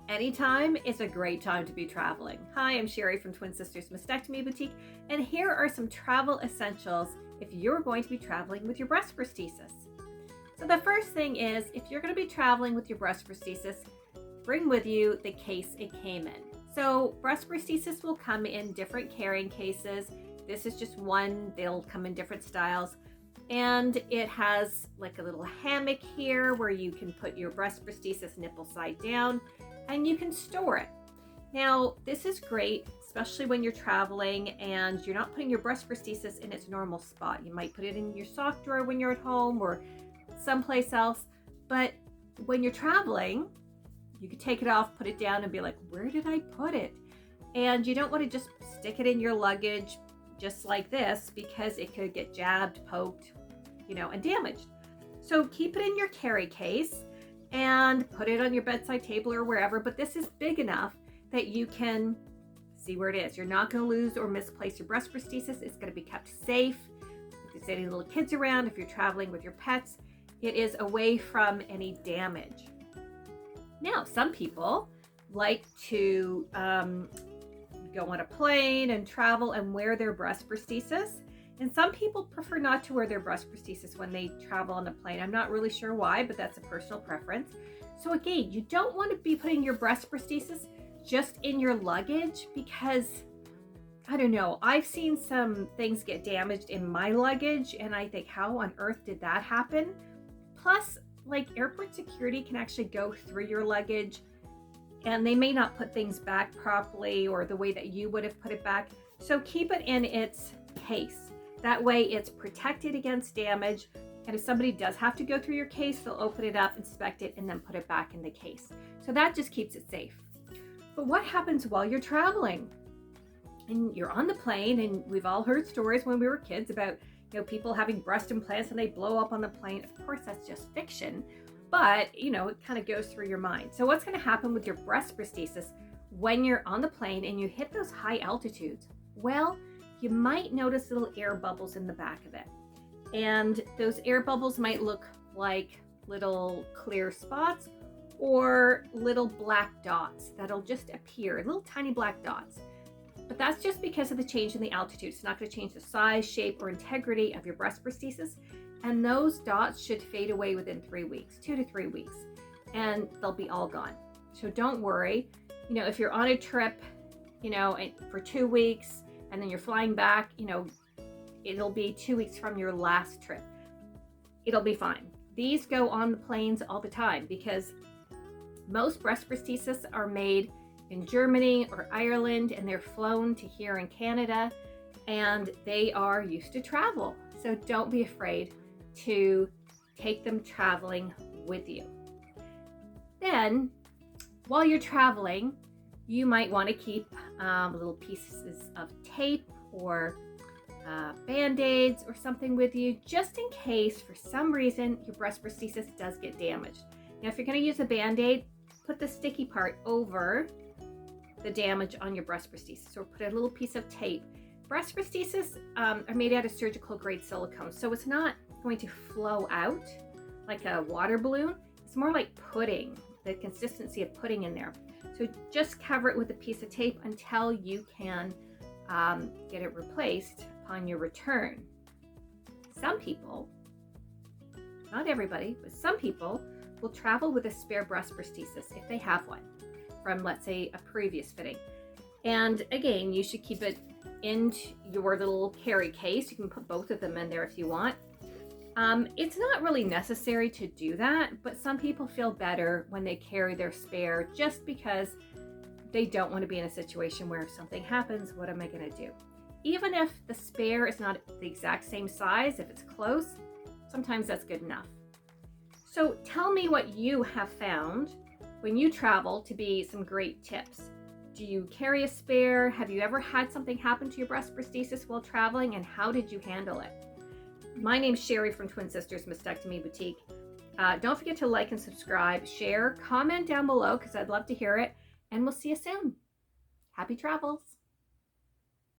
Anytime is a great time to be traveling. Hi, I'm Sherry from Twin Sisters Mastectomy Boutique, and here are some travel essentials if you're going to be traveling with your breast prosthesis. So the first thing is, if you're going to be traveling with your breast prosthesis, bring with you the case it came in. So breast prosthesis will come in different carrying cases. This is just one. They'll come in different styles. And it has like a little hammock here where you can put your breast prosthesis nipple side down and you can store it. Now, this is great, especially when you're traveling and you're not putting your breast prosthesis in its normal spot. You might put it in your sock drawer when you're at home or someplace else. But when you're traveling, you could take it off, put it down and be like, where did I put it? And you don't want to just stick it in your luggage just like this because it could get jabbed, poked, and damaged. So keep it in your carry case and put it on your bedside table or wherever, but this is big enough that you can see where it is. You're not going to lose or misplace your breast prosthesis. It's going to be kept safe. If there's any little kids around, if you're traveling with your pets, it is away from any damage. Now, some people like to go on a plane and travel and wear their breast prosthesis. And some people prefer not to wear their breast prosthesis when they travel on a plane. I'm not really sure why, but that's a personal preference. So again, you don't want to be putting your breast prosthesis just in your luggage because, I don't know, I've seen some things get damaged in my luggage and I think, how on earth did that happen? Plus, like, airport security can actually go through your luggage and they may not put things back properly or the way that you would have put it back. So keep it in its case. That way it's protected against damage. And if somebody does have to go through your case, they'll open it up, inspect it, and then put it back in the case. So that just keeps it safe. But what happens while you're traveling? And you're on the plane, and we've all heard stories when we were kids about people having breast implants and they blow up on the plane. Of course, that's just fiction. But, it kind of goes through your mind. So what's going to happen with your breast prosthesis when you're on the plane and you hit those high altitudes? Well, you might notice little air bubbles in the back of it. And those air bubbles might look like little clear spots or little black dots that'll just appear, little tiny black dots. But that's just because of the change in the altitude. It's not going to change the size, shape, or integrity of your breast prosthesis. And those dots should fade away within 3 weeks, 2 to 3 weeks, and they'll be all gone. So don't worry. If you're on a trip, for 2 weeks and then you're flying back, it'll be 2 weeks from your last trip. It'll be fine. These go on the planes all the time because most breast prosthesis are made in Germany or Ireland and they're flown to here in Canada and they are used to travel. So don't be afraid to take them traveling with you. Then, while you're traveling, you might want to keep little pieces of tape or Band-Aids or something with you just in case for some reason your breast prosthesis does get damaged. Now, if you're going to use a Band-Aid, put the sticky part over the damage on your breast prosthesis or put a little piece of tape. Breast prosthesis are made out of surgical grade silicone, so it's not going to flow out like a water balloon. It's more like pudding, the consistency of pudding in there. So just cover it with a piece of tape until you can get it replaced upon your return. Some people, not everybody, but some people will travel with a spare breast prosthesis if they have one from, let's say, a previous fitting. And again, you should keep it in your little carry case. You can put both of them in there if you want. It's not really necessary to do that, but some people feel better when they carry their spare just because they don't want to be in a situation where if something happens, what am I going to do? Even if the spare is not the exact same size, if it's close, sometimes that's good enough. So tell me what you have found when you travel to be some great tips. Do you carry a spare? Have you ever had something happen to your breast prosthesis while traveling, and how did you handle it? My name's Sherry from Twin Sisters Mastectomy Boutique. Don't forget to like and subscribe, share, comment down below because I'd love to hear it, and we'll see you soon. Happy travels.